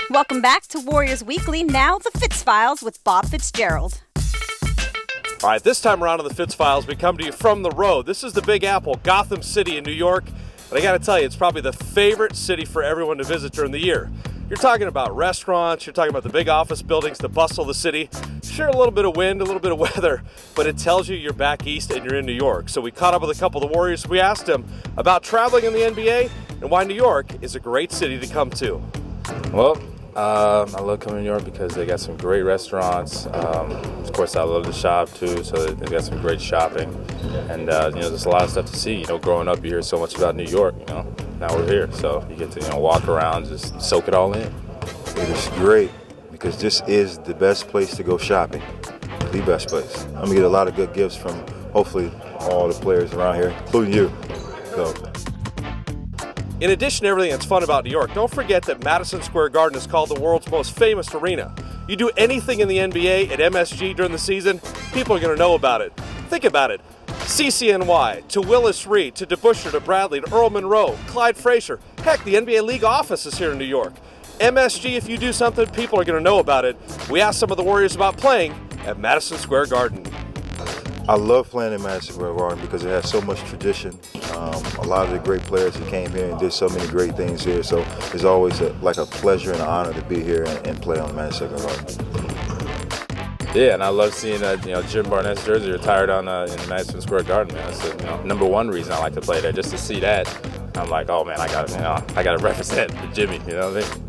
Welcome back to Warriors Weekly, now the Fitz Files with Bob Fitzgerald. All right, this time around on the Fitz Files, we come to you from the road. This is the Big Apple, Gotham City in New York. But I got to tell you, it's probably the favorite city for everyone to visit during the year. You're talking about restaurants, you're talking about the big office buildings, the bustle of the city. Sure, a little bit of wind, a little bit of weather, but it tells you you're back east and you're in New York. So we caught up with a couple of the Warriors. We asked them about traveling in the NBA and why New York is a great city to come to. Well, I love coming to New York because they got some great restaurants. Of course, I love to shop too, so they got some great shopping. And, there's a lot of stuff to see. Growing up, you hear so much about New York, Now we're here, so you get to, walk around, just soak it all in. It is great because this is the best place to go shopping. The best place. I'm going to get a lot of good gifts from, hopefully, all the players around here, including you. So. In addition to everything that's fun about New York, don't forget that Madison Square Garden is called the world's most famous arena. You do anything in the NBA at MSG during the season, people are going to know about it. Think about it. CCNY, to Willis Reed, to DeBusschere, to Bradley, to Earl Monroe, Clyde Frazier. Heck, the NBA League office is here in New York. MSG, if you do something, people are going to know about it. We asked some of the Warriors about playing at Madison Square Garden. I love playing in Madison Square Garden because it has so much tradition. A lot of the great players who came here and did so many great things here, so it's always like a pleasure and an honor to be here and play on Madison Square Garden. Yeah, and I love seeing Jim Barnett's jersey retired in Madison Square Garden. Man, that's the number one reason I like to play there, just to see that. I'm like, oh man, I gotta represent Jimmy. You know what I mean?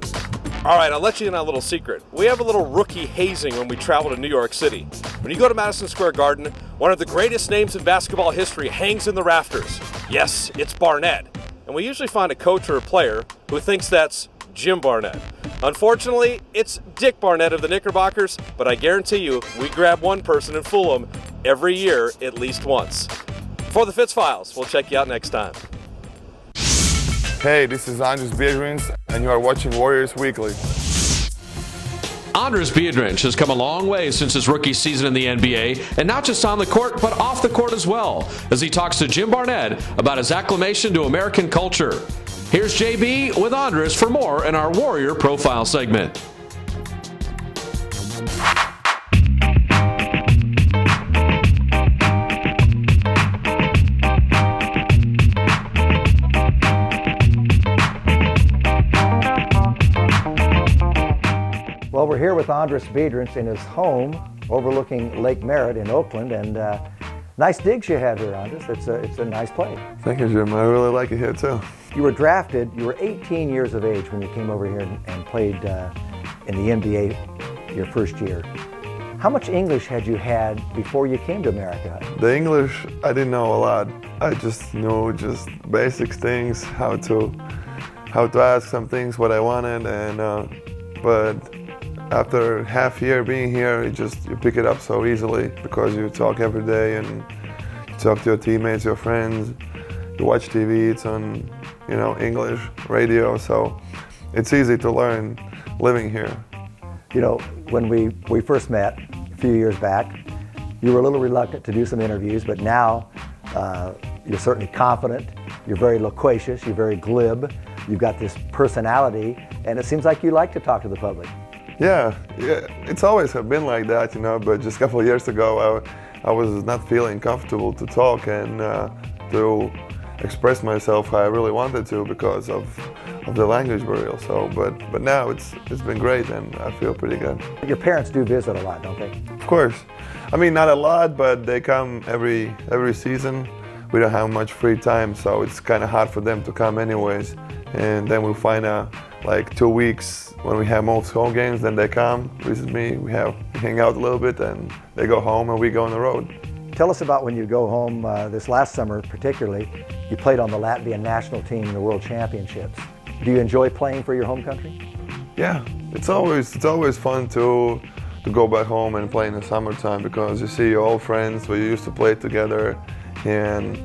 All right, I'll let you in on a little secret. We have a little rookie hazing when we travel to New York City. When you go to Madison Square Garden, one of the greatest names in basketball history hangs in the rafters. Yes, it's Barnett. And we usually find a coach or a player who thinks that's Jim Barnett. Unfortunately, it's Dick Barnett of the Knickerbockers, but I guarantee you, we grab one person and fool them every year at least once. For the Fitz Files, we'll check you out next time. Hey, this is Andris Biedrins, and you are watching Warriors Weekly. Andris Biedrins has come a long way since his rookie season in the NBA, and not just on the court, but off the court as well, as he talks to Jim Barnett about his acclimation to American culture. Here's JB with Andris for more in our Warrior Profile segment. Well, we're here with Andris Biedrins in his home overlooking Lake Merritt in Oakland, and nice digs you have here, Andris. It's a nice place. Thank you, Jim. I really like it here too. You were drafted, you were 18 years of age when you came over here and played in the NBA your first year. How much English had you had before you came to America? The English, I didn't know a lot. I just knew just basic things, how to ask some things, what I wanted, and but after half year being here, you pick it up so easily because you talk every day and you talk to your teammates, your friends. You watch TV, it's on, English radio, so it's easy to learn living here. When we first met a few years back, you were a little reluctant to do some interviews, but now you're certainly confident, you're very loquacious, you're very glib, you've got this personality, and it seems like you like to talk to the public. Yeah, it's always been like that, but just a couple of years ago, I was not feeling comfortable to talk and to express myself how I really wanted to because of the language barrier. So, but now it's been great and I feel pretty good. Your parents do visit a lot, don't they? Of course. I mean, not a lot, but they come every season. We don't have much free time, so it's kind of hard for them to come anyways. And then we find like 2 weeks when we have most home games, then they come visit me. We hang out a little bit, and they go home, and we go on the road. Tell us about when you go home this last summer, particularly. You played on the Latvian national team in the World Championships. Do you enjoy playing for your home country? Yeah, it's always fun to go back home and play in the summertime because you see your old friends where you used to play together, and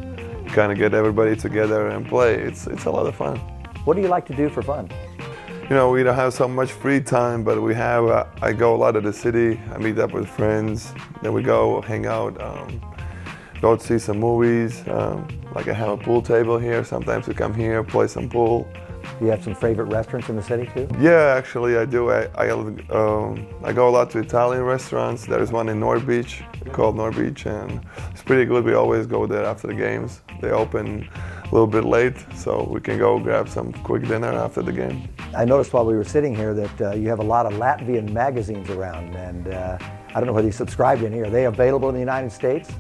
kind of get everybody together and play. It's a lot of fun. What do you like to do for fun? We don't have so much free time, but we have, I go a lot to the city, I meet up with friends, then we go hang out, go see some movies, like I have a pool table here, sometimes we come here, play some pool, Do you have some favorite restaurants in the city too? Yeah, actually I do. I go a lot to Italian restaurants. There is one in North Beach called North Beach, and it's pretty good. We always go there after the games. They open a little bit late, so we can go grab some quick dinner after the game. I noticed while we were sitting here that you have a lot of Latvian magazines around, and I don't know whether you subscribe to any. Are they available in the United States?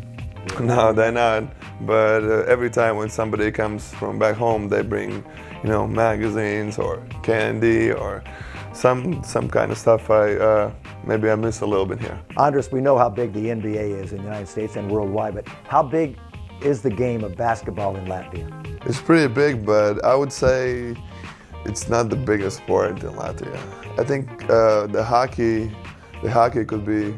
No, they're not. But every time when somebody comes from back home, they bring, magazines or candy or some kind of stuff. Maybe I miss a little bit here. Andris, we know how big the NBA is in the United States and worldwide, but how big is the game of basketball in Latvia? It's pretty big, but I would say it's not the biggest sport in Latvia. I think the hockey could be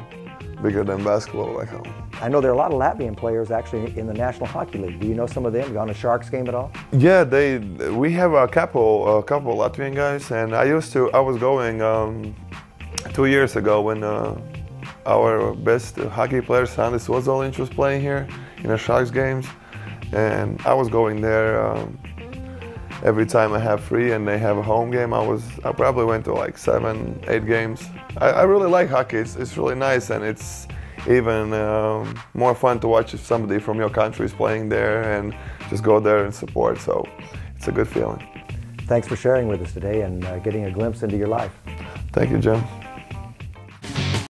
bigger than basketball back home. I know there are a lot of Latvian players actually in the National Hockey League. Do you know some of them? You gone to Sharks game at all? Yeah, we have a couple Latvian guys, and I was going 2 years ago when our best hockey player Sandis Ozoliņš was playing here in the Sharks games, and I was going there every time I have free and they have a home game. I probably went to like 7, 8 games. I really like hockey. It's really nice, and it's even more fun to watch if somebody from your country is playing there and just go there and support. So it's a good feeling. Thanks for sharing with us today and getting a glimpse into your life. Thank you, Jim.